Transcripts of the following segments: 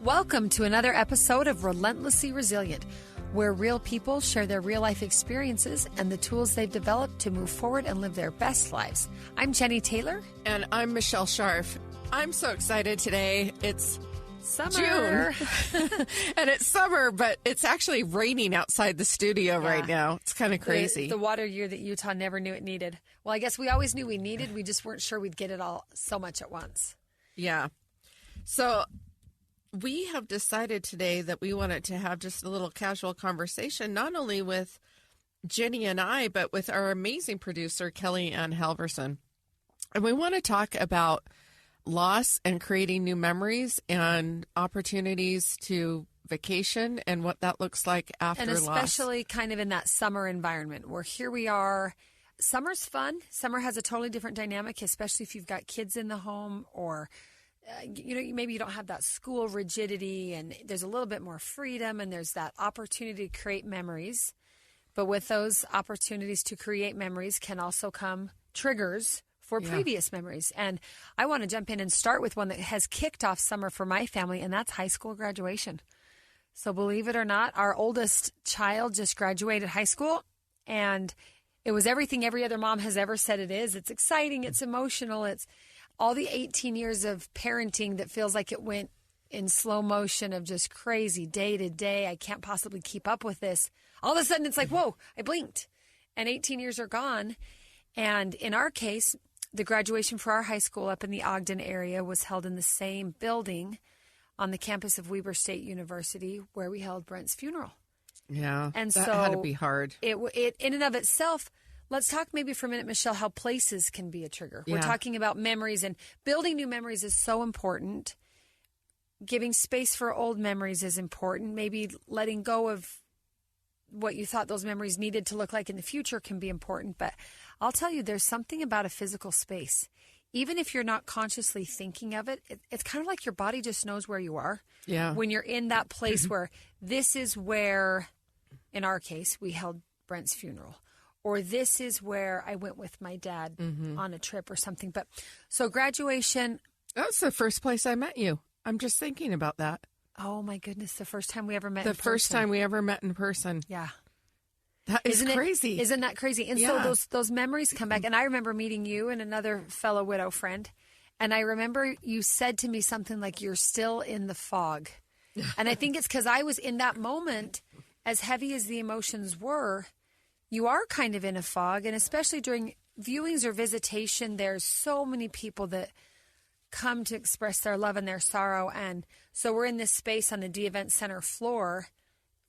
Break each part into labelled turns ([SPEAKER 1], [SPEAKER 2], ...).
[SPEAKER 1] Welcome to another episode of Relentlessly Resilient, where real people share their real-life experiences and the tools they've developed to move forward and live their best lives. I'm Jennie Taylor.
[SPEAKER 2] And I'm Michelle Scharf. I'm so excited today. It's
[SPEAKER 1] Summer.
[SPEAKER 2] June. And it's summer, but it's actually raining outside the studio right now. It's kind of crazy.
[SPEAKER 1] The water year that Utah never knew it needed. Well, I guess we always knew we needed. We just weren't sure we'd get it all so much at once.
[SPEAKER 2] Yeah. So we have decided today that we wanted to have just a little casual conversation, not only with Jennie and I, but with our amazing producer, Kelly Ann Halverson. And we want to talk about loss and creating new memories and opportunities to vacation and what that looks like after loss.
[SPEAKER 1] And especially kind of in that summer environment where here we are. Summer's fun. Summer has a totally different dynamic, especially if you've got kids in the home or maybe you don't have that school rigidity and there's a little bit more freedom and there's that opportunity to create memories. But with those opportunities to create memories can also come triggers for previous memories. And I want to jump in and start with one that has kicked off summer for my family, and that's high school graduation. So believe it or not, our oldest child just graduated high school, and it was everything every other mom has ever said it is. It's exciting. It's emotional. It's all the 18 years of parenting that feels like it went in slow motion of just crazy day to day. I can't possibly keep up with this. All of a sudden, it's like, whoa, I blinked. And 18 years are gone. And in our case, the graduation for our high school up in the Ogden area was held in the same building on the campus of Weber State University where we held Brent's funeral.
[SPEAKER 2] Yeah,
[SPEAKER 1] and
[SPEAKER 2] that
[SPEAKER 1] so
[SPEAKER 2] had to be hard.
[SPEAKER 1] It in and of itself. Let's talk maybe for a minute, Michelle, how places can be a trigger.
[SPEAKER 2] Yeah.
[SPEAKER 1] We're talking about memories, and building new memories is so important. Giving space for old memories is important. Maybe letting go of what you thought those memories needed to look like in the future can be important. But I'll tell you, there's something about a physical space. Even if you're not consciously thinking of it, it's kind of like your body just knows where you are.
[SPEAKER 2] Yeah.
[SPEAKER 1] When you're in that place where this is where, in our case, we held Brent's funeral. Or this is where I went with my dad on a trip or something. But so graduation.
[SPEAKER 2] That's the first place I met you. I'm just thinking about that.
[SPEAKER 1] Oh, my goodness. The first time we ever met in person.
[SPEAKER 2] The first time we ever met in person.
[SPEAKER 1] Yeah.
[SPEAKER 2] That is crazy.
[SPEAKER 1] Isn't that crazy? And so those memories come back. And I remember meeting you and another fellow widow friend. And I remember you said to me something like, you're still in the fog. And I think it's because I was in that moment, as heavy as the emotions were, you are kind of in a fog. And especially during viewings or visitation, there's so many people that come to express their love and their sorrow. And so we're in this space on the D Event Center floor,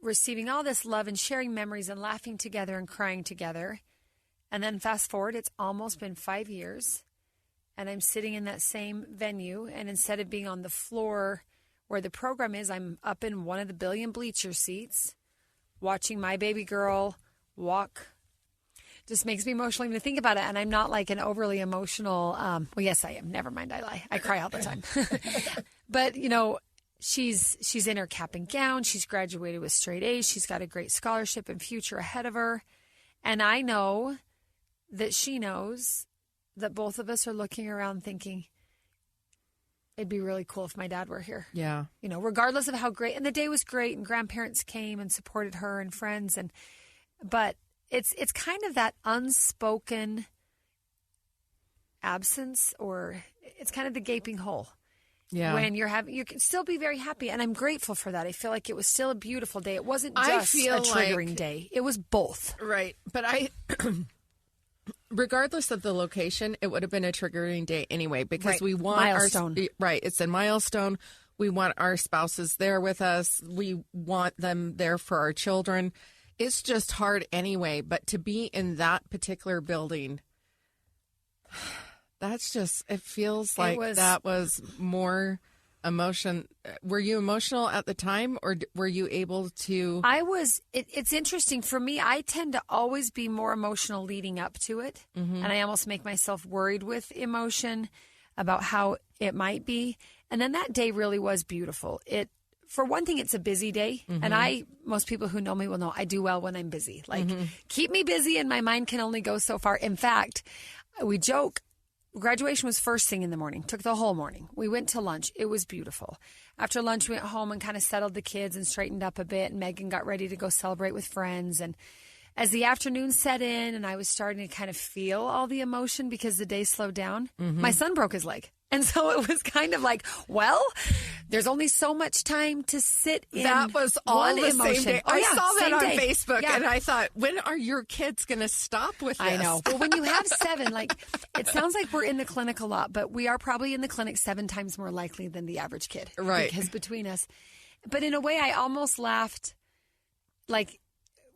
[SPEAKER 1] receiving all this love and sharing memories and laughing together and crying together. And then fast forward, it's almost been 5 years. And I'm sitting in that same venue. And instead of being on the floor where the program is, I'm up in one of the billion bleacher seats watching my baby girl walk. Just makes me emotional even to think about it. And I'm not like an overly emotional, well, yes, I am. Never mind, I lie. I cry all the time. But, she's in her cap and gown. She's graduated with straight A's. She's got a great scholarship and future ahead of her. And I know that she knows that both of us are looking around thinking, it'd be really cool if my dad were here.
[SPEAKER 2] Yeah.
[SPEAKER 1] Regardless of how great. And the day was great and grandparents came and supported her and friends. But it's kind of that unspoken absence, or it's kind of the gaping hole.
[SPEAKER 2] Yeah.
[SPEAKER 1] When you can still be very happy. And I'm grateful for that. I feel like it was still a beautiful day. It wasn't just a triggering day. It was both.
[SPEAKER 2] Right. But regardless of the location, it would have been a triggering day anyway, because we want
[SPEAKER 1] milestone.
[SPEAKER 2] It's a milestone. We want our spouses there with us. We want them there for our children. It's just hard anyway. But to be in that particular building, that's just, it feels like that was more emotion. Were you emotional at the time, or were you able to?
[SPEAKER 1] I was. It's interesting for me. I tend to always be more emotional leading up to it. And I almost make myself worried with emotion about how it might be. And then that day really was beautiful. For one thing, it's a busy day. And most people who know me will know I do well when I'm busy. Like, keep me busy and my mind can only go so far. In fact, we joke, graduation was first thing in the morning, took the whole morning. We went to lunch. It was beautiful. After lunch, we went home and kind of settled the kids and straightened up a bit. And Megan got ready to go celebrate with friends. And as the afternoon set in and I was starting to kind of feel all the emotion because the day slowed down, my son broke his leg. And so it was kind of like, well, there's only so much time to sit in.
[SPEAKER 2] That was all the
[SPEAKER 1] emotion.
[SPEAKER 2] same day.
[SPEAKER 1] Oh,
[SPEAKER 2] I
[SPEAKER 1] yeah,
[SPEAKER 2] saw that on
[SPEAKER 1] day.
[SPEAKER 2] Facebook,
[SPEAKER 1] Yeah.
[SPEAKER 2] and I thought, when are your kids going to stop with this?
[SPEAKER 1] I know. Well, when you have 7, like, it sounds like we're in the clinic a lot, but we are probably in the clinic 7 times more likely than the average kid.
[SPEAKER 2] Right.
[SPEAKER 1] Because between us. But in a way, I almost laughed, like,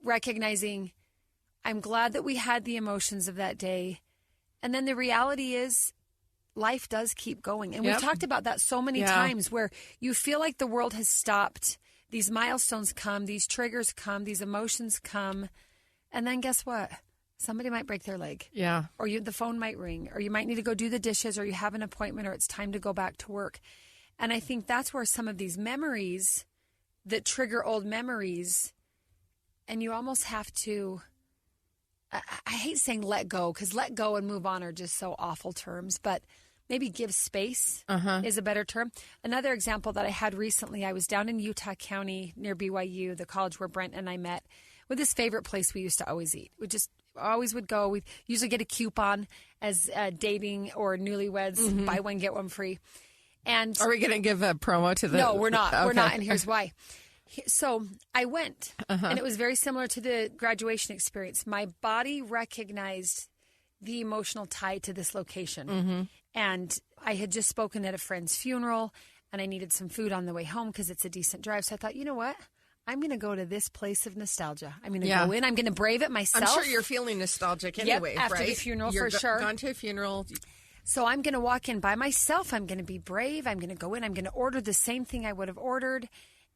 [SPEAKER 1] recognizing I'm glad that we had the emotions of that day. And then the reality is, life does keep going. And we've talked about that so many times where you feel like the world has stopped. These milestones come, these triggers come, these emotions come. And then guess what? Somebody might break their leg.
[SPEAKER 2] Yeah.
[SPEAKER 1] Or the phone might ring, or you might need to go do the dishes, or you have an appointment, or it's time to go back to work. And I think that's where some of these memories that trigger old memories, and you almost have to, I hate saying let go, because let go and move on are just so awful terms, but maybe give space is a better term. Another example that I had recently, I was down in Utah County near BYU, the college where Brent and I met, with this favorite place we used to always eat. We just always would go. We'd usually get a coupon as dating or newlyweds, buy one, get one free. And
[SPEAKER 2] Are we going to give a promo to the...
[SPEAKER 1] No, we're not.
[SPEAKER 2] Okay.
[SPEAKER 1] We're not, and here's why. So I went, and it was very similar to the graduation experience. My body recognized the emotional tie to this location. And I had just spoken at a friend's funeral, and I needed some food on the way home because it's a decent drive. So I thought, you know what? I'm going to go to this place of nostalgia. I'm going to go in. I'm going to brave it myself.
[SPEAKER 2] I'm sure you're feeling nostalgic anyway,
[SPEAKER 1] after
[SPEAKER 2] right?
[SPEAKER 1] the funeral,
[SPEAKER 2] You're
[SPEAKER 1] for sure.
[SPEAKER 2] Gone to a funeral.
[SPEAKER 1] So I'm going to walk in by myself. I'm going to be brave. I'm going to go in. I'm going to order the same thing I would have ordered.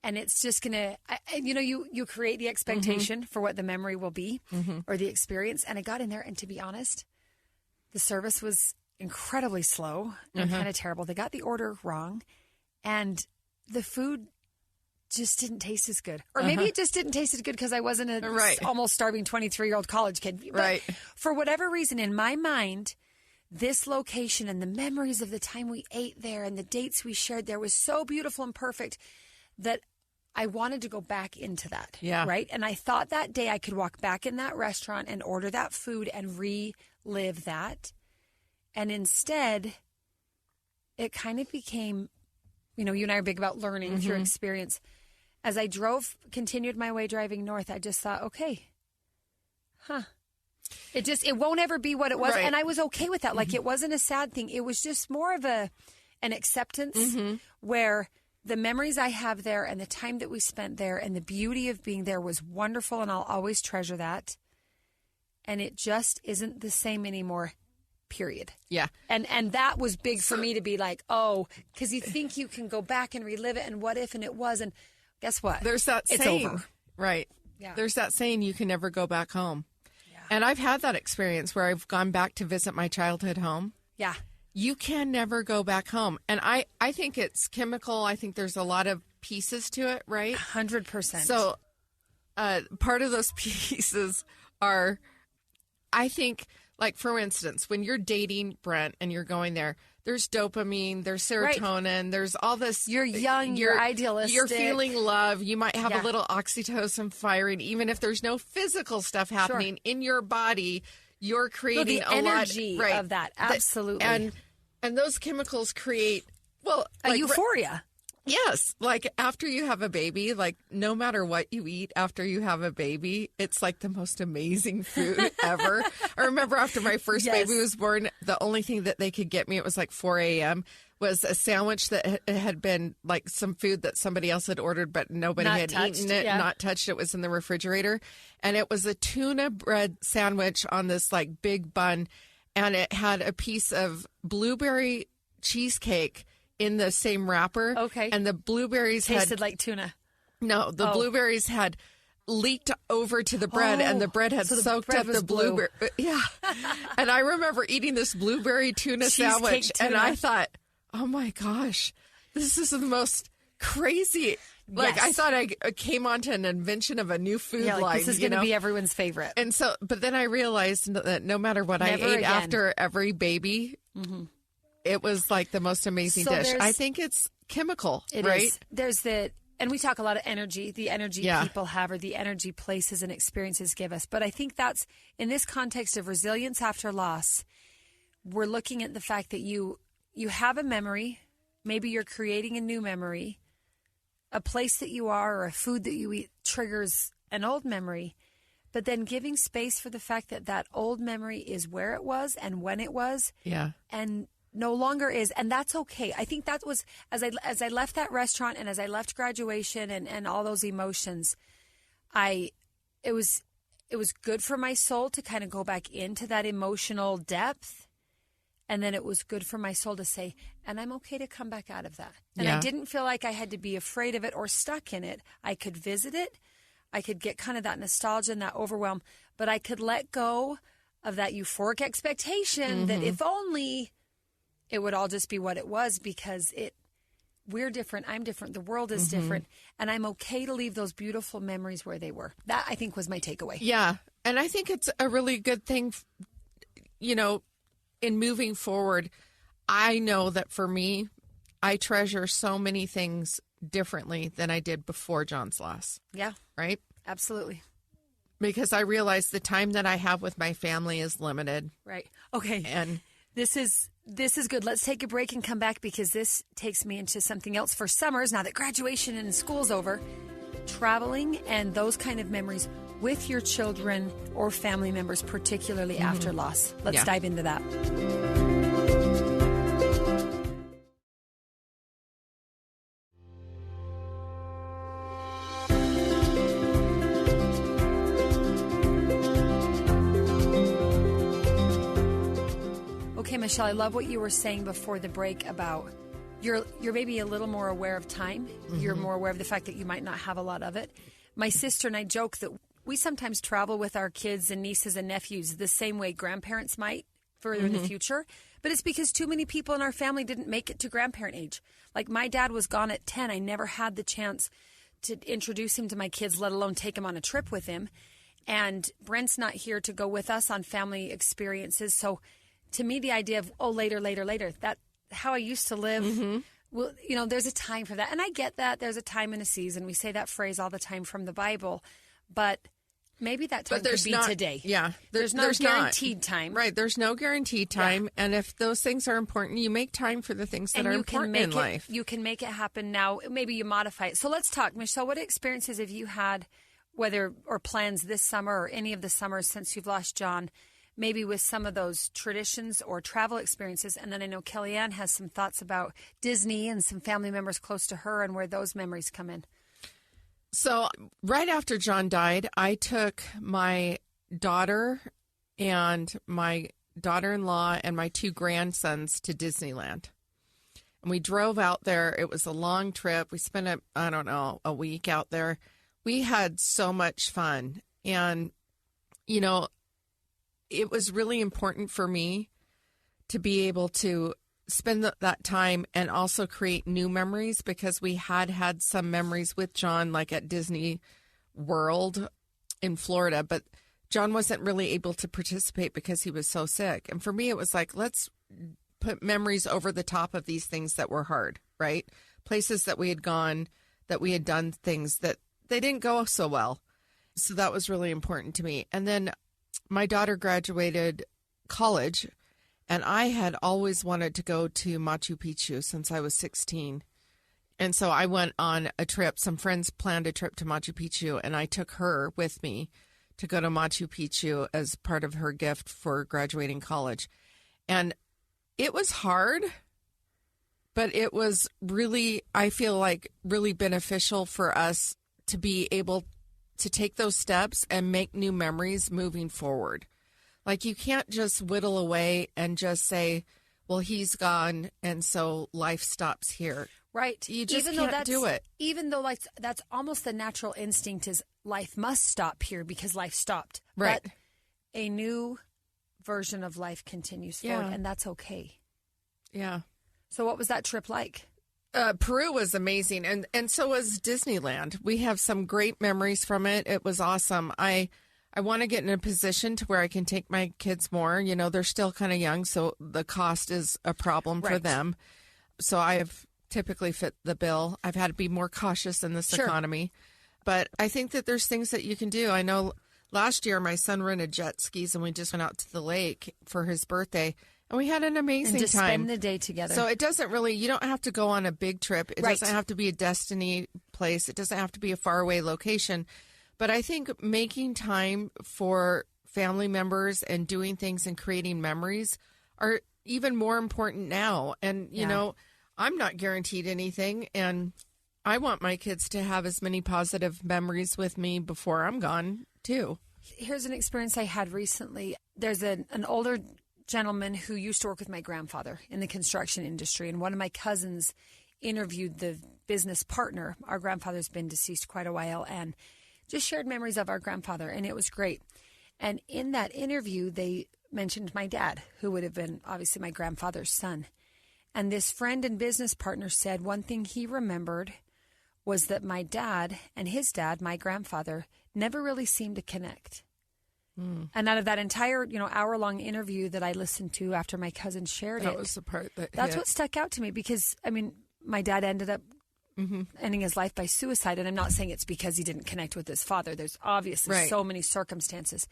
[SPEAKER 1] And it's just going to, you create the expectation for what the memory will be or the experience. And I got in there, and to be honest, the service was incredibly slow and kind of terrible. They got the order wrong, and the food just didn't taste as good. Or maybe it just didn't taste as good because I wasn't a almost starving 23-year-old college kid. But for whatever reason, in my mind, this location and the memories of the time we ate there and the dates we shared there was so beautiful and perfect that I wanted to go back into that.
[SPEAKER 2] Yeah.
[SPEAKER 1] Right? And I thought that day I could walk back in that restaurant and order that food and relive that. And instead, it kind of became, you and I are big about learning through experience. As I continued my way driving north, I just thought, okay, it won't ever be what it was.
[SPEAKER 2] Right.
[SPEAKER 1] And I was okay with that. Like, it wasn't a sad thing. It was just more of an acceptance where the memories I have there and the time that we spent there and the beauty of being there was wonderful, and I'll always treasure that. And it just isn't the same anymore. Period.
[SPEAKER 2] Yeah.
[SPEAKER 1] And that was big for me to be like, oh, because you think you can go back and relive it, and what if, and it was, and guess what?
[SPEAKER 2] There's that
[SPEAKER 1] it's
[SPEAKER 2] saying.
[SPEAKER 1] Over.
[SPEAKER 2] Right.
[SPEAKER 1] Yeah.
[SPEAKER 2] There's that saying, you can never go back home.
[SPEAKER 1] Yeah.
[SPEAKER 2] And I've had that experience where I've gone back to visit my childhood home.
[SPEAKER 1] Yeah.
[SPEAKER 2] You can never go back home. And I think it's chemical. I think there's a lot of pieces to it, right?
[SPEAKER 1] 100%.
[SPEAKER 2] So part of those pieces are, I think, like, for instance, when you're dating Brent and you're going there, there's dopamine, there's serotonin, there's all this.
[SPEAKER 1] You're young, you're idealistic.
[SPEAKER 2] You're feeling love. You might have a little oxytocin firing, even if there's no physical stuff happening in your body. You're creating
[SPEAKER 1] the energy of that. Absolutely.
[SPEAKER 2] And those chemicals create,
[SPEAKER 1] a euphoria.
[SPEAKER 2] Yes. Like, after you have a baby, like, no matter what you eat after you have a baby, it's like the most amazing food ever. I remember after my first baby was born, the only thing that they could get me, it was like 4 a.m., was a sandwich that had been like some food that somebody else had ordered, but nobody had eaten it, not touched it. It was in the refrigerator. And it was a tuna bread sandwich on this like big bun. And it had a piece of blueberry cheesecake in the same wrapper.
[SPEAKER 1] Okay.
[SPEAKER 2] And the blueberries
[SPEAKER 1] tasted like tuna.
[SPEAKER 2] No, the blueberries had leaked over to the bread, and the bread had soaked up the blueberry. Yeah. And I remember eating this blueberry tuna sandwich, and I thought, oh my gosh, this is the most crazy. Like, I thought I came onto an invention of a new food line.
[SPEAKER 1] This is going to be everyone's favorite.
[SPEAKER 2] And so, but then I realized that no matter what I ate after every baby, It was like the most amazing dish. I think it's chemical, right?
[SPEAKER 1] There's and we talk a lot of energy, the energy people have, or the energy places and experiences give us. But I think that's, in this context of resilience after loss, we're looking at the fact that you have a memory, maybe you're creating a new memory, a place that you are or a food that you eat triggers an old memory, but then giving space for the fact that that old memory is where it was and when it was. Yeah. And no longer is, and that's okay. I think that was, as I left that restaurant and as I left graduation and all those emotions, it was good for my soul to kind of go back into that emotional depth. And then it was good for my soul to say, and I'm okay to come back out of that. And I didn't feel like I had to be afraid of it or stuck in it. I could visit it. I could get kind of that nostalgia and that overwhelm, but I could let go of that euphoric expectation that if only it would all just be what it was, because we're different. I'm different. The world is different. And I'm okay to leave those beautiful memories where they were. That, I think, was my takeaway.
[SPEAKER 2] Yeah. And I think it's a really good thing, in moving forward. I know that for me, I treasure so many things differently than I did before John's loss.
[SPEAKER 1] Yeah.
[SPEAKER 2] Right?
[SPEAKER 1] Absolutely.
[SPEAKER 2] Because I realize the time that I have with my family is limited.
[SPEAKER 1] Right. Okay.
[SPEAKER 2] And
[SPEAKER 1] this is good. Let's take a break and come back, because this takes me into something else for summers, now that graduation and school's over. Traveling and those kind of memories with your children or family members, particularly after loss. Let's dive into that. Okay, Michelle, I love what you were saying before the break about you're maybe a little more aware of time. You're more aware of the fact that you might not have a lot of it. My sister and I joke that we sometimes travel with our kids and nieces and nephews the same way grandparents might further in the future. But it's because too many people in our family didn't make it to grandparent age. Like, my dad was gone at 10. I never had the chance to introduce him to my kids, let alone take him on a trip with him. And Brent's not here to go with us on family experiences. So to me, the idea of, later, that how I used to live, well, there's a time for that. And I get that there's a time and a season. We say that phrase all the time from the Bible, but maybe that time could be today.
[SPEAKER 2] Yeah.
[SPEAKER 1] There's no guaranteed time.
[SPEAKER 2] Right. There's no guaranteed time. Yeah. And if those things are important, you make time for the things that are important in life.
[SPEAKER 1] You can make it happen now. Maybe you modify it. So let's talk, Michelle. What experiences have you had, or plans this summer or any of the summers since you've lost John, maybe with some of those traditions or travel experiences? And then I know Kellyanne has some thoughts about Disney and some family members close to her and where those memories come in.
[SPEAKER 2] So right after John died, I took my daughter and my daughter-in-law and my 2 grandsons to Disneyland. And we drove out there. It was a long trip. We spent, a week out there. We had so much fun. And, it was really important for me to be able to spend that time and also create new memories, because we had some memories with John, like at Disney World in Florida, but John wasn't really able to participate because he was so sick. And for me, it was like, let's put memories over the top of these things that were hard, right? Places that we had gone, that we had done things that they didn't go so well. So that was really important to me. And then my daughter graduated college, and I had always wanted to go to Machu Picchu since I was 16. And so I went on a trip. Some friends planned a trip to Machu Picchu, and I took her with me to go to Machu Picchu as part of her gift for graduating college. And it was hard, but it was really, I feel like, really beneficial for us to be able to take those steps and make new memories moving forward. Like, you can't just whittle away and just say, well, he's gone, and so life stops here.
[SPEAKER 1] Right.
[SPEAKER 2] You just can't do it.
[SPEAKER 1] Even though that's almost the natural instinct, is life must stop here because life stopped.
[SPEAKER 2] Right.
[SPEAKER 1] But a new version of life continues forward, and that's okay.
[SPEAKER 2] Yeah.
[SPEAKER 1] So what was that trip like?
[SPEAKER 2] Peru was amazing, and so was Disneyland. We have some great memories from it. It was awesome. I I want to get in a position to where I can take my kids more. You know, they're still kind of young, so the cost is a problem for them. So I've typically fit the bill. I've had to be more cautious in this economy. But I think that there's things that you can do. I know last year my son rented jet skis and we just went out to the lake for his birthday. And we had an amazing
[SPEAKER 1] and to
[SPEAKER 2] time.
[SPEAKER 1] Spend the day together.
[SPEAKER 2] So it doesn't really, you don't have to go on a big trip. It doesn't have to be a destiny place. It doesn't have to be a faraway location. But I think making time for family members and doing things and creating memories are even more important now. And, you know, I'm not guaranteed anything. And I want my kids to have as many positive memories with me before I'm gone, too.
[SPEAKER 1] Here's an experience I had recently. There's an older gentleman who used to work with my grandfather in the construction industry. And one of my cousins interviewed the business partner. Our grandfather's been deceased quite a while and just shared memories of our grandfather. And it was great. And in that interview, they mentioned my dad, who would have been obviously my grandfather's son. And this friend and business partner said one thing he remembered was that my dad and his dad, my grandfather, never really seemed to connect. And out of that entire, hour-long interview that I listened to after my cousin shared
[SPEAKER 2] that was the part
[SPEAKER 1] that's what stuck out to me because, my dad ended up ending his life by suicide. And I'm not saying it's because he didn't connect with his father. There's obviously so many circumstances.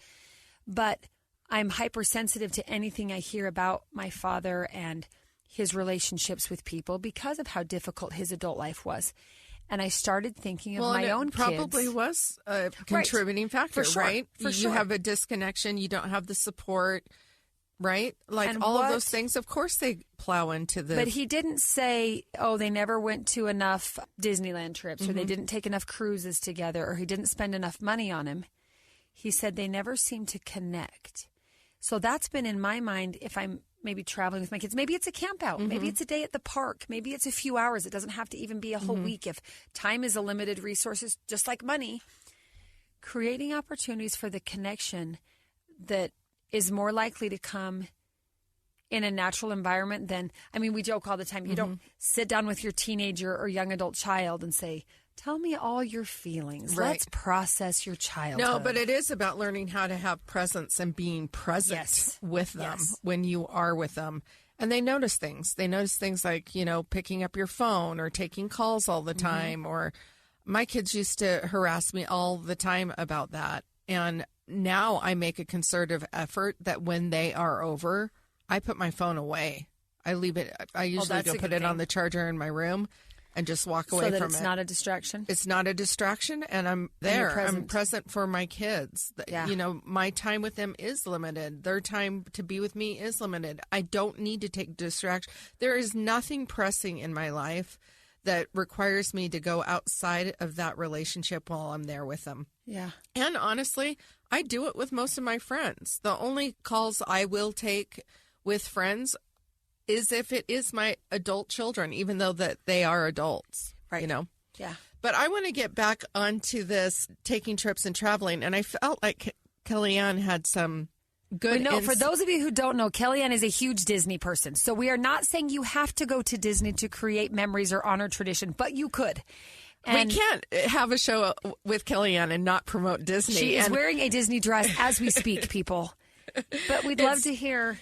[SPEAKER 1] But I'm hypersensitive to anything I hear about my father and his relationships with people because of how difficult his adult life was. And I started thinking of my own kids.
[SPEAKER 2] Probably was a contributing factor, right?
[SPEAKER 1] For sure.
[SPEAKER 2] You have a disconnection. You don't have the support, right? Like all of those things, of course, they plow into the...
[SPEAKER 1] But he didn't say, they never went to enough Disneyland trips or they didn't take enough cruises together or he didn't spend enough money on him. He said they never seemed to connect. So that's been in my mind if I'm maybe traveling with my kids. Maybe it's a camp out. Maybe it's a day at the park. Maybe it's a few hours. It doesn't have to even be a whole week. If time is a limited resource, just like money, creating opportunities for the connection that is more likely to come in a natural environment than, we joke all the time. You don't sit down with your teenager or young adult child and say, tell me all your feelings.
[SPEAKER 2] Right.
[SPEAKER 1] Let's process your childhood.
[SPEAKER 2] No, but it is about learning how to have presence and being present with them when you are with them. And they notice things. They notice things like, picking up your phone or taking calls all the time. Or my kids used to harass me all the time about that. And now I make a concerted effort that when they are over, I put my phone away. I leave it. I usually go put it on the charger in my room. And just walk away
[SPEAKER 1] so that
[SPEAKER 2] from
[SPEAKER 1] it's
[SPEAKER 2] it.
[SPEAKER 1] not a distraction?
[SPEAKER 2] It's not a distraction, and I'm there. I'm present for my kids.
[SPEAKER 1] Yeah.
[SPEAKER 2] My time with them is limited. Their time to be with me is limited. I don't need to take distraction. There is nothing pressing in my life that requires me to go outside of that relationship while I'm there with them.
[SPEAKER 1] Yeah.
[SPEAKER 2] And honestly, I do it with most of my friends. The only calls I will take with friends is if it is my adult children, even though that they are adults,
[SPEAKER 1] right?
[SPEAKER 2] Yeah. But I want to get back onto this taking trips and traveling, and I felt like Kellyanne had some good.
[SPEAKER 1] For those of you who don't know, Kellyanne is a huge Disney person, so we are not saying you have to go to Disney to create memories or honor tradition, but you could.
[SPEAKER 2] And we can't have a show with Kellyanne and not promote Disney.
[SPEAKER 1] She is wearing a Disney dress as we speak, people. But we'd love to hear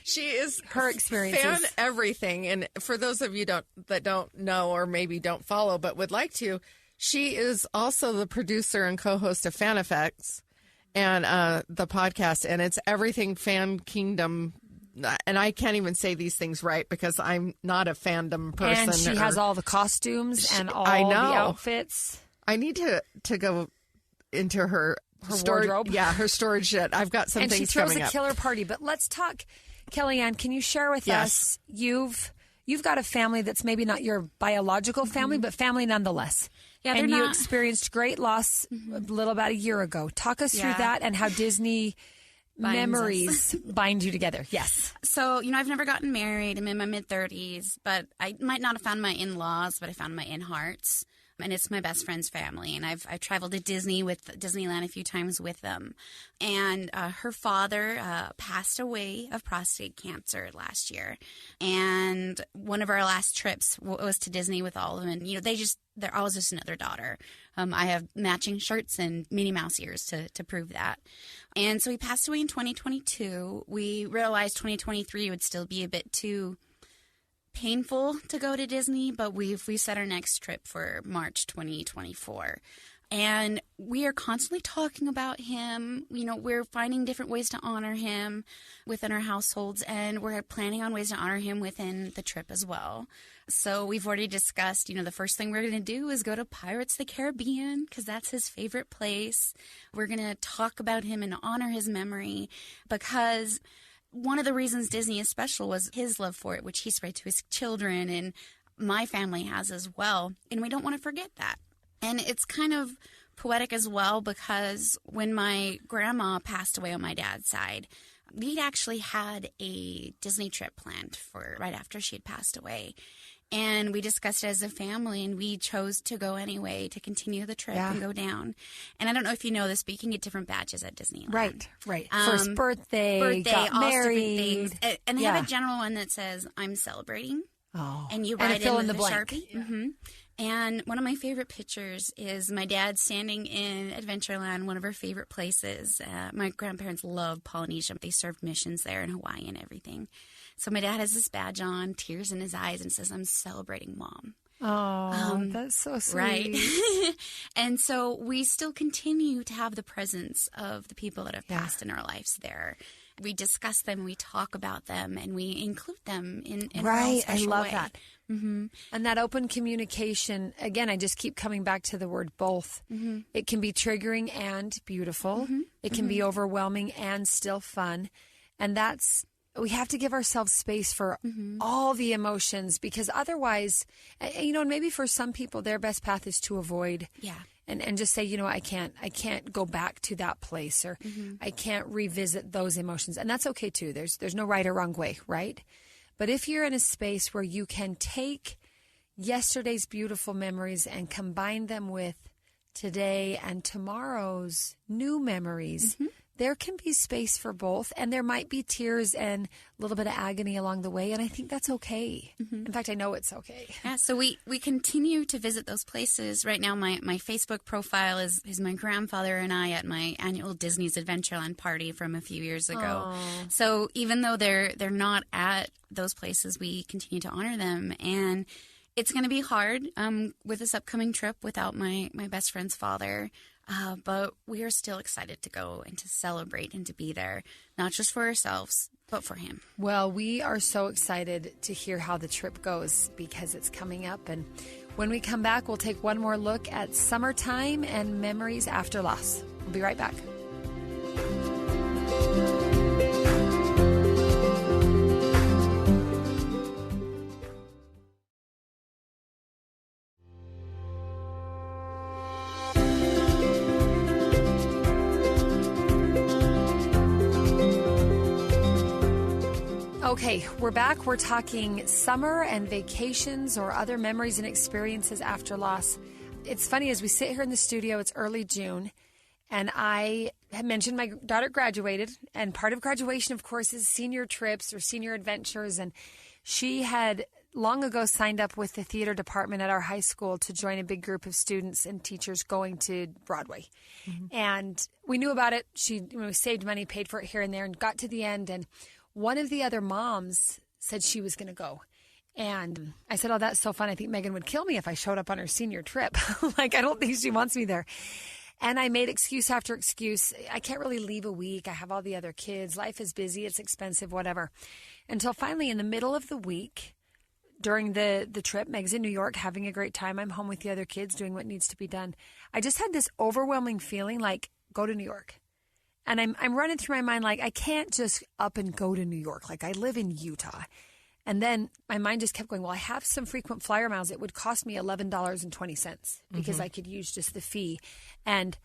[SPEAKER 1] her experiences.
[SPEAKER 2] Fan everything. And for those of you that don't know or maybe don't follow but would like to, she is also the producer and co-host of Fan Effects and the podcast. And it's everything Fan Kingdom. And I can't even say these things right because I'm not a fandom person.
[SPEAKER 1] And she has all the costumes and all the outfits.
[SPEAKER 2] I need to go into her
[SPEAKER 1] wardrobe.
[SPEAKER 2] Yeah, her storage shed. I've got some things coming up.
[SPEAKER 1] And she throws a killer party. But let's talk, Kellyanne, can you share with us, you've got a family that's maybe not your biological family, but family nonetheless.
[SPEAKER 3] Yeah,
[SPEAKER 1] and you experienced great loss a little about a year ago. Talk us through that and how Disney memories bind you together. Yes.
[SPEAKER 3] So, I've never gotten married. I'm in my mid-30s, but I might not have found my in-laws, but I found my in-hearts. And it's my best friend's family. And I've traveled to Disneyland a few times with them. And her father passed away of prostate cancer last year. And one of our last trips was to Disney with all of them. And, they're always just another daughter. I have matching shirts and Minnie Mouse ears to prove that. And so he passed away in 2022. We realized 2023 would still be a bit too painful to go to Disney, but we set our next trip for March 2024. And we are constantly talking about him. We're finding different ways to honor him within our households, and we're planning on ways to honor him within the trip as well. So we've already discussed, the first thing we're going to do is go to Pirates of the Caribbean because that's his favorite place. We're going to talk about him and honor his memory because one of the reasons Disney is special was his love for it, which he spread to his children, and my family has as well. And we don't want to forget that. And it's kind of poetic as well because when my grandma passed away on my dad's side, we'd actually had a Disney trip planned for right after she had passed away. And we discussed it as a family, and we chose to go anyway to continue the trip and go down. And I don't know if you know this, but you can get different badges at Disneyland.
[SPEAKER 1] Right. First birthday, got
[SPEAKER 3] all
[SPEAKER 1] married.
[SPEAKER 3] Things. And they have a general one that says, "I'm celebrating."
[SPEAKER 1] Oh.
[SPEAKER 3] And you write in the Sharpie. Yeah. Mm-hmm. And one of my favorite pictures is my dad standing in Adventureland, one of our favorite places. My grandparents love Polynesia. They served missions there in Hawaii and everything. So my dad has this badge on, tears in his eyes, and says, "I'm celebrating, Mom."
[SPEAKER 1] Oh, that's so sweet.
[SPEAKER 3] Right. And so we still continue to have the presence of the people that have passed in our lives there. We discuss them, we talk about them, and we include them in our own special
[SPEAKER 1] I love
[SPEAKER 3] way.
[SPEAKER 1] that.
[SPEAKER 3] Mm-hmm.
[SPEAKER 1] And that open communication, again, I just keep coming back to the word both. Mm-hmm. It can be triggering and beautiful. Mm-hmm. It can be overwhelming and still fun. And we have to give ourselves space for all the emotions because otherwise, and maybe for some people, their best path is to avoid. Yeah. And just say, I can't go back to that place or I can't revisit those emotions. And that's okay too. There's no right or wrong way, right? But if you're in a space where you can take yesterday's beautiful memories and combine them with today and tomorrow's new memories, there can be space for both. And there might be tears and a little bit of agony along the way. And I think that's okay. In fact, I know it's okay.
[SPEAKER 3] Yeah, so we continue to visit those places. Right now, my Facebook profile is my grandfather and I at my annual Disney's Adventureland party from a few years ago. Aww. So even though they're not at those places, we continue to honor them. And it's going to be hard with this upcoming trip without my best friend's father. But we are still excited to go and to celebrate and to be there, not just for ourselves, but for him.
[SPEAKER 1] Well, we are so excited to hear how the trip goes because it's coming up. And when we come back, we'll take one more look at summertime and memories after loss. We'll be right back. Okay, we're back. We're talking summer and vacations or other memories and experiences after loss. It's funny, as we sit here in the studio, it's early June, and I had mentioned my daughter graduated, and part of graduation, of course, is senior trips or senior adventures, and she had long ago signed up with the theater department at our high school to join a big group of students and teachers going to Broadway. And we knew about it. She saved money, paid for it here and there, and got to the end, and one of the other moms said she was going to go. And I said, "Oh, that's so fun. I think Megan would kill me if I showed up on her senior trip." I don't think she wants me there. And I made excuse after excuse. I can't really leave a week. I have all the other kids. Life is busy. It's expensive, whatever. Until finally in the middle of the week, during the trip, Meg's in New York having a great time. I'm home with the other kids doing what needs to be done. I just had this overwhelming feeling like, go to New York. And I'm running through my mind like, I can't just up and go to New York. Like, I live in Utah. And then my mind just kept going, well, I have some frequent flyer miles. It would cost me $11.20 because I could use just the fee. And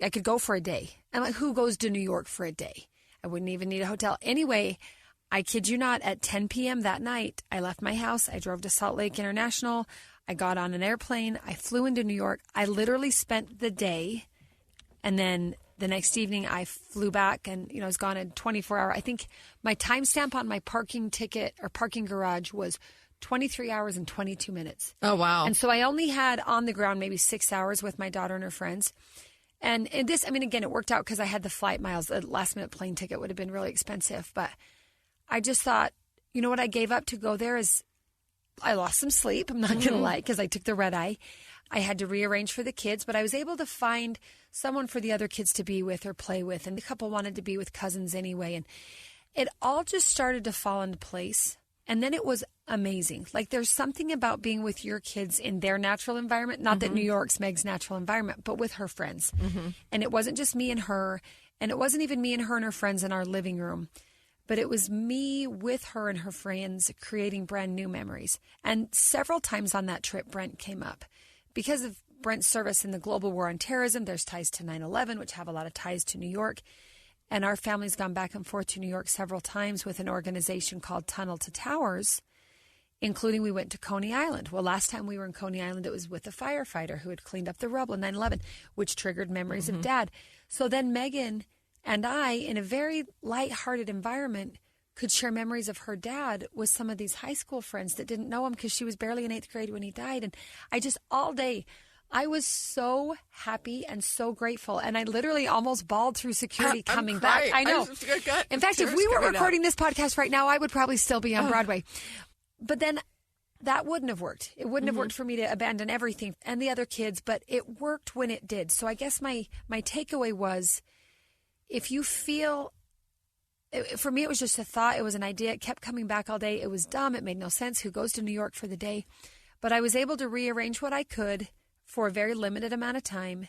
[SPEAKER 1] I could go for a day. I'm like, who goes to New York for a day? I wouldn't even need a hotel. Anyway, I kid you not, at 10 p.m. that night, I left my house. I drove to Salt Lake International. I got on an airplane. I flew into New York. I literally spent the day, and then the next evening I flew back, and I was gone in 24 hours. I think my timestamp on my parking ticket or parking garage was 23 hours and 22 minutes.
[SPEAKER 2] Oh, wow.
[SPEAKER 1] And so I only had on the ground maybe 6 hours with my daughter and her friends. And this, again, it worked out because I had the flight miles. The last minute plane ticket would have been really expensive. But I just thought, what I gave up to go there is I lost some sleep. I'm not going to lie, because I took the red eye. I had to rearrange for the kids, but I was able to find someone for the other kids to be with or play with. And the couple wanted to be with cousins anyway. And it all just started to fall into place. And then it was amazing. Like, there's something about being with your kids in their natural environment. Not that New York's Meg's natural environment, but with her friends. And it wasn't just me and her. And it wasn't even me and her and her friends in our living room. But it was me with her and her friends creating brand new memories. And several times on that trip, Brent came up. Because of Brent's service in the global war on terrorism, there's ties to 9/11, which have a lot of ties to New York. And our family's gone back and forth to New York several times with an organization called Tunnel to Towers, including we went to Coney Island. Well, last time we were in Coney Island, it was with a firefighter who had cleaned up the rubble in 9/11, which triggered memories of Dad. So then Megan and I, in a very lighthearted environment, could share memories of her dad with some of these high school friends that didn't know him because she was barely in 8th grade when he died. And I just, all day, I was so happy and so grateful. And I literally almost bawled through security coming back. I know. In fact, if we were recording this podcast right now, I would probably still be on Broadway. But then that wouldn't have worked. It wouldn't have worked for me to abandon everything and the other kids, but it worked when it did. So I guess my takeaway was, if you feel, for me, it was just a thought. It was an idea. It kept coming back all day. It was dumb. It made no sense. Who goes to New York for the day? But I was able to rearrange what I could for a very limited amount of time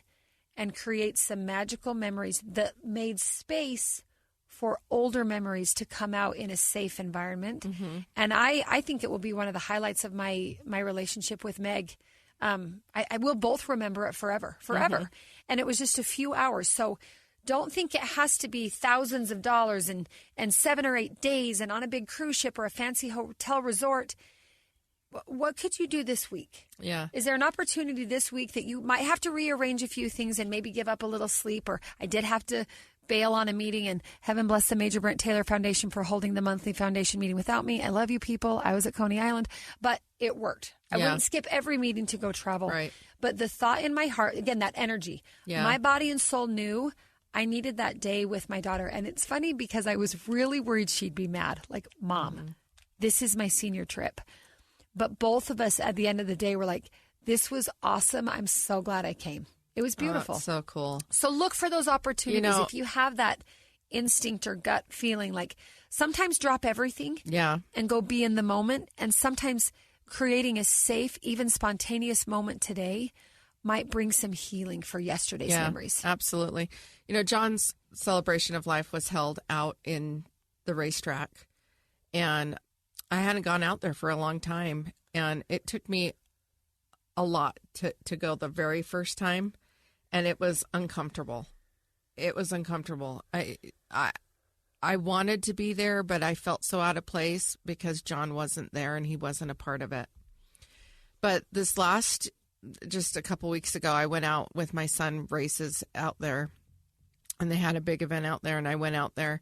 [SPEAKER 1] and create some magical memories that made space for older memories to come out in a safe environment. And I think it will be one of the highlights of my relationship with Meg. I will both remember it forever. And it was just a few hours. So don't think it has to be thousands of dollars and 7 or 8 days and on a big cruise ship or a fancy hotel resort. What could you do this week?
[SPEAKER 2] Yeah.
[SPEAKER 1] Is there an opportunity this week that you might have to rearrange a few things and maybe give up a little sleep? Or I did have to bail on a meeting, and heaven bless the Major Brent Taylor Foundation for holding the monthly foundation meeting without me. I love you people. I was at Coney Island, but it worked. I wouldn't skip every meeting to go travel.
[SPEAKER 2] Right.
[SPEAKER 1] But the thought in my heart, again, that energy, my body and soul knew I needed that day with my daughter. And it's funny because I was really worried she'd be mad. Like, Mom, this is my senior trip. But both of us at the end of the day were like, this was awesome. I'm so glad I came. It was beautiful.
[SPEAKER 2] Oh, so cool.
[SPEAKER 1] So look for those opportunities. If you have that instinct or gut feeling, like sometimes drop everything and go be in the moment. And sometimes creating a safe, even spontaneous moment today might bring some healing for yesterday's memories.
[SPEAKER 2] Absolutely. John's celebration of life was held out in the racetrack, and I hadn't gone out there for a long time, and it took me a lot to go the very first time, and it was uncomfortable. It was uncomfortable. I wanted to be there, but I felt so out of place because John wasn't there and he wasn't a part of it. But just a couple weeks ago, I went out with my son races out there, and they had a big event out there, and I went out there,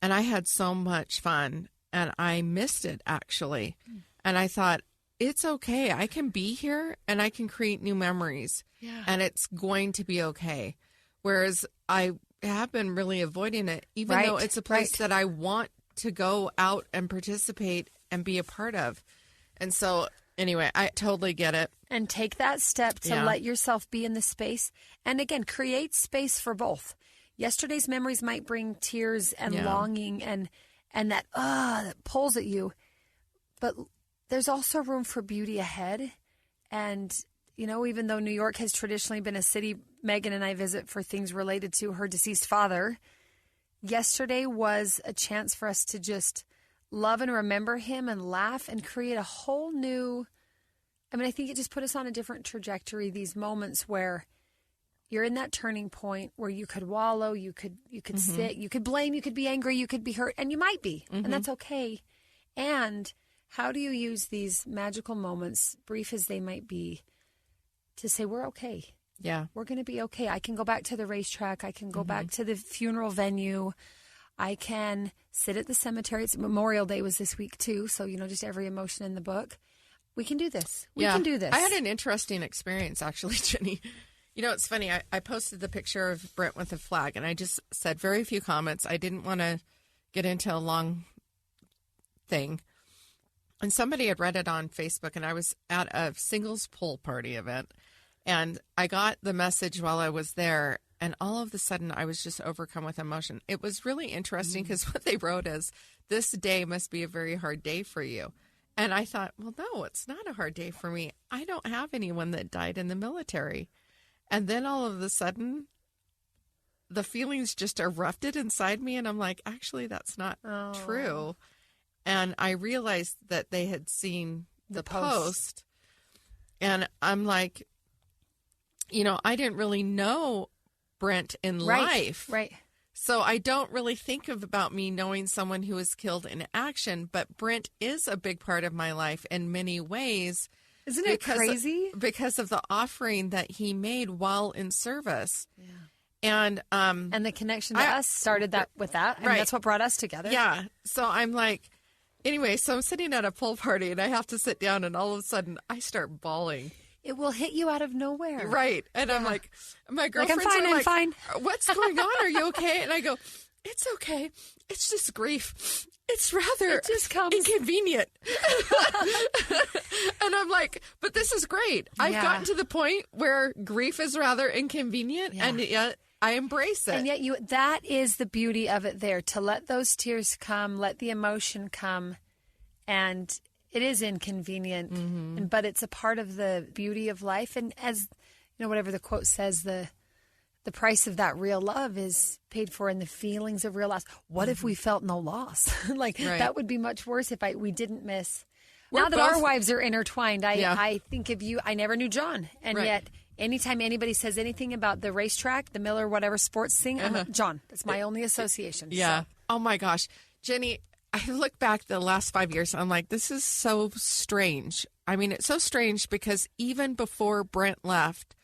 [SPEAKER 2] and I had so much fun. And I missed it, actually. And I thought, it's okay. I can be here and I can create new memories. And it's going to be okay. Whereas I have been really avoiding it, even though it's a place that I want to go out and participate and be a part of. And so, anyway, I totally get it.
[SPEAKER 1] And take that step to let yourself be in the space. And again, create space for both. Yesterday's memories might bring tears and longing and that pulls at you. But there's also room for beauty ahead. And, even though New York has traditionally been a city Megan and I visit for things related to her deceased father, yesterday was a chance for us to just love and remember him and laugh and create a whole new, I think it just put us on a different trajectory, these moments where you're in that turning point where you could wallow, you could sit, you could blame, you could be angry, you could be hurt, and you might be, and that's okay. And How do you use these magical moments, brief as they might be, to say we're okay?
[SPEAKER 2] Yeah.
[SPEAKER 1] We're going to be okay. I can go back to the racetrack. I can go back to the funeral venue. I can sit at the cemetery. It's Memorial Day was this week too. So, just every emotion in the book. We can do this. We can do this.
[SPEAKER 2] I had an interesting experience, actually, Jennie. It's funny. I posted the picture of Brent with a flag, and I just said very few comments. I didn't want to get into a long thing. And somebody had read it on Facebook, and I was at a singles pool party event, and I got the message while I was there, and all of a sudden I was just overcome with emotion. It was really interesting because what they wrote is, this day must be a very hard day for you. And I thought, well, no, it's not a hard day for me. I don't have anyone that died in the military. And then all of a sudden, the feelings just erupted inside me, and I'm like, actually, that's not true. And I realized that they had seen the post. And I'm like, I didn't really know Brent in life.
[SPEAKER 1] Right.
[SPEAKER 2] So I don't really think about me knowing someone who was killed in action, but Brent is a big part of my life in many ways.
[SPEAKER 1] Isn't it crazy?
[SPEAKER 2] Because of the offering that he made while in service.
[SPEAKER 1] Yeah.
[SPEAKER 2] And
[SPEAKER 1] the connection to us started with that. And that's what brought us together.
[SPEAKER 2] Yeah. So I'm like, anyway, so I'm sitting at a pool party and I have to sit down, and all of a sudden I start bawling.
[SPEAKER 1] It will hit you out of nowhere.
[SPEAKER 2] Right. And I'm like, my girlfriends
[SPEAKER 1] I'm fine.
[SPEAKER 2] What's going on? Are you okay? And I go, it's okay. It's just grief. It's rather inconvenient. And I'm like, but this is great. I've gotten to the point where grief is rather inconvenient, and yet I embrace it.
[SPEAKER 1] And yet that is the beauty of it there, to let those tears come, let the emotion come, and it is inconvenient, but it's a part of the beauty of life. And as whatever the quote says, the price of that real love is paid for in the feelings of real loss. What if we felt no loss? That would be much worse if we didn't miss. Now that our wives are intertwined, I think of you. I never knew John, and yet anytime anybody says anything about the racetrack, the Miller, whatever sports thing, I'm like, John. That's my only association.
[SPEAKER 2] Yeah.
[SPEAKER 1] So.
[SPEAKER 2] Oh my gosh, Jennie. I look back the last 5 years, and I'm like, this is so strange. I mean, it's so strange because even before Brent left,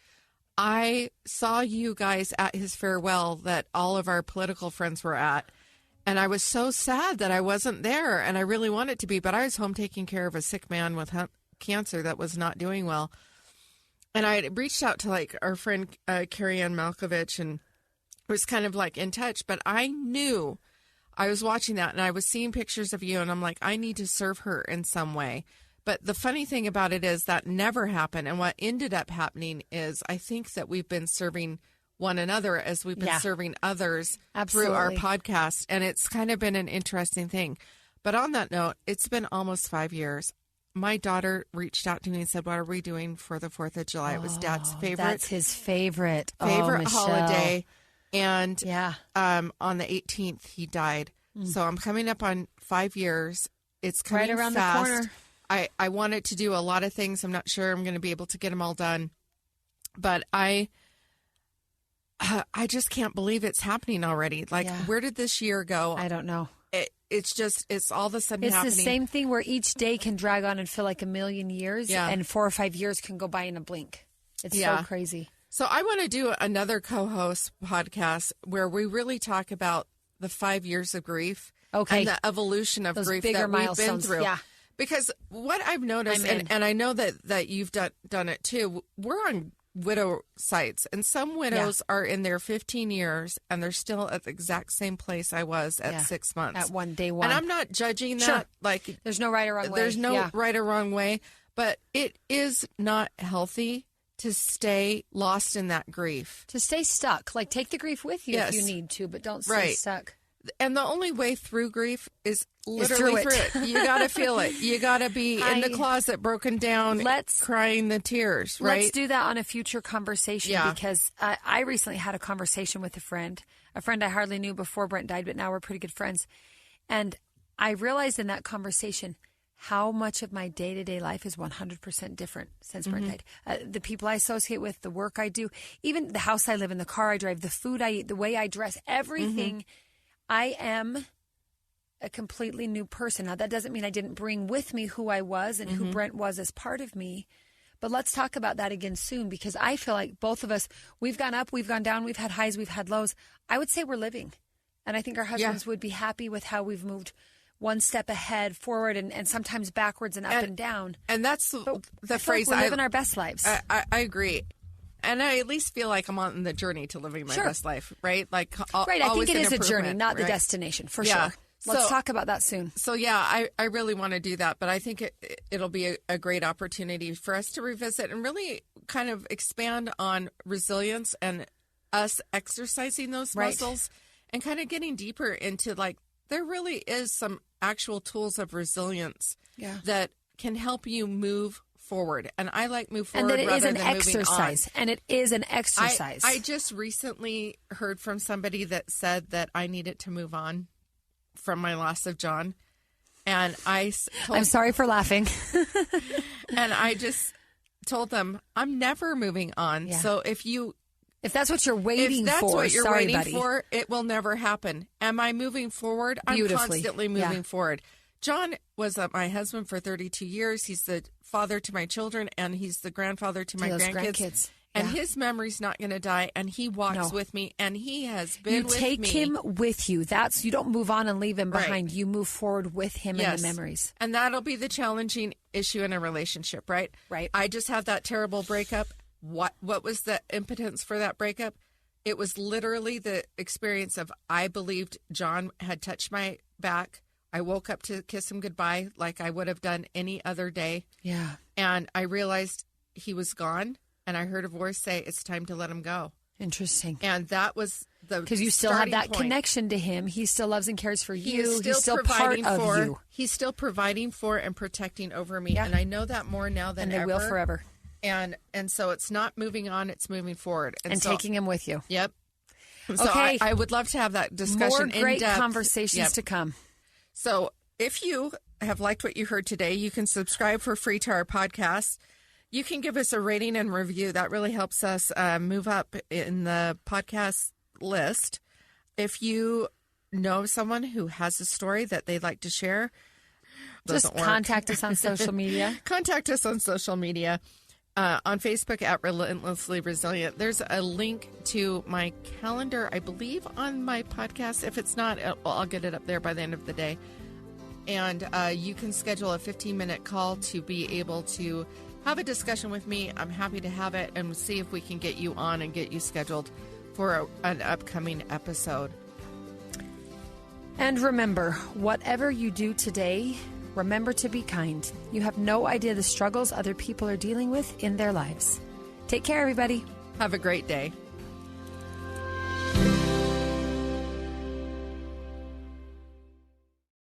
[SPEAKER 2] I saw you guys at his farewell that all of our political friends were at. And I was so sad that I wasn't there, and I really wanted to be, but I was home taking care of a sick man with cancer that was not doing well. And I reached out to our friend Carrie Ann Malkovich, and was kind of in touch, but I knew I was watching that, and I was seeing pictures of you, and I'm like, I need to serve her in some way. But the funny thing about it is that never happened. And what ended up happening is I think that we've been serving one another as we've been serving others through our podcast. And it's kind of been an interesting thing. But on that note, it's been almost 5 years. My daughter reached out to me and said, what are we doing for the 4th of July? It was Dad's favorite.
[SPEAKER 1] That's his favorite
[SPEAKER 2] holiday. And on the 18th, he died. So I'm coming up on 5 years. It's coming
[SPEAKER 1] right around
[SPEAKER 2] fast.
[SPEAKER 1] the corner.
[SPEAKER 2] I wanted to do a lot of things. I'm not sure I'm going to be able to get them all done. But I just can't believe it's happening already. Where did this year go?
[SPEAKER 1] I don't know.
[SPEAKER 2] It's all of a sudden happening.
[SPEAKER 1] It's the same thing where each day can drag on and feel like a million years, and 4 or 5 years can go by in a blink. It's so crazy.
[SPEAKER 2] So I want to do another co-host podcast where we really talk about the 5 years of grief and the evolution of grief that we've been through. Yeah. Because what I've noticed, and I know that you've done it too, we're on widow sites, and some widows are in their 15 years, and they're still at the exact same place I was at 6 months.
[SPEAKER 1] At day one.
[SPEAKER 2] And I'm not judging that.
[SPEAKER 1] Sure. There's no right or wrong way.
[SPEAKER 2] There's no right or wrong way, but it is not healthy to stay lost in that grief.
[SPEAKER 1] To stay stuck. Take the grief with you if you need to, but don't stay stuck.
[SPEAKER 2] And the only way through grief is literally through it. You got to feel it. You got to be in the closet, broken down, crying the tears, right?
[SPEAKER 1] Let's do that on a future conversation because I recently had a conversation with a friend I hardly knew before Brent died, but now we're pretty good friends. And I realized in that conversation how much of my day-to-day life is 100% different since Brent died. The people I associate with, the work I do, even the house I live in, the car I drive, the food I eat, the way I dress, everything. I am a completely new person. Now, that doesn't mean I didn't bring with me who I was and who Brent was as part of me. But let's talk about that again soon, because I feel like both of us, we've gone up, we've gone down, we've had highs, we've had lows. I would say we're living. And I think our husbands would be happy with how we've moved one step ahead, forward, and sometimes backwards and up and down.
[SPEAKER 2] And that's the phrase.
[SPEAKER 1] Like we're living our best lives.
[SPEAKER 2] I agree. And I at least feel like I'm on the journey to living my best life, right? Like,
[SPEAKER 1] right. I think it is a journey, not the destination, for sure. Let's talk about that soon.
[SPEAKER 2] So, yeah, I really want to do that. But I think it'll be a great opportunity for us to revisit and really kind of expand on resilience and us exercising those muscles and kind of getting deeper into, like, there really is some actual tools of resilience that can help you move forward. And I like move forward
[SPEAKER 1] rather than moving on. And that it is an exercise.
[SPEAKER 2] And
[SPEAKER 1] it is an exercise.
[SPEAKER 2] I just recently heard from somebody that said that I needed to move on from my loss of John. And I'm
[SPEAKER 1] sorry for laughing.
[SPEAKER 2] And I just told them, I'm never moving on. Yeah. So if
[SPEAKER 1] that's what you're waiting
[SPEAKER 2] for, it will never happen. Am I moving forward? I'm constantly moving forward. John was my husband for 32 years. He's the father to my children, and he's the grandfather to my grandkids. And his memory's not going to die, and he walks with me, and he has been with me.
[SPEAKER 1] You take him with you. You don't move on and leave him behind. You move forward with him in the memories.
[SPEAKER 2] And that'll be the challenging issue in a relationship, right?
[SPEAKER 1] Right.
[SPEAKER 2] I just had that terrible breakup. What was the impotence for that breakup? It was literally the experience of I believed John had touched my back. I woke up to kiss him goodbye like I would have done any other day.
[SPEAKER 1] Yeah.
[SPEAKER 2] And I realized he was gone. And I heard a voice say, it's time to let him go.
[SPEAKER 1] Interesting.
[SPEAKER 2] And that was
[SPEAKER 1] because you still have that connection to him. He still loves and cares for you. He's still part of you.
[SPEAKER 2] He's still providing for and protecting over me. Yeah. And I know that more now than ever.
[SPEAKER 1] And they will forever.
[SPEAKER 2] And so it's not moving on, it's moving forward.
[SPEAKER 1] And so, taking him with you.
[SPEAKER 2] Yep. So
[SPEAKER 1] okay.
[SPEAKER 2] I would love to have that discussion
[SPEAKER 1] More great conversations to come.
[SPEAKER 2] So if you have liked what you heard today, you can subscribe for free to our podcast. You can give us a rating and review. That really helps us move up in the podcast list. If you know someone who has a story that they'd like to share,
[SPEAKER 1] just contact us on social media.
[SPEAKER 2] Contact us on social media. On Facebook at Relentlessly Resilient. There's a link to my calendar, I believe, on my podcast. If it's not, I'll get it up there by the end of the day. And you can schedule a 15-minute call to be able to have a discussion with me. I'm happy to have it and see if we can get you on and get you scheduled for an upcoming episode.
[SPEAKER 1] And remember, whatever you do today, remember to be kind. You have no idea the struggles other people are dealing with in their lives. Take care, everybody.
[SPEAKER 2] Have a great day.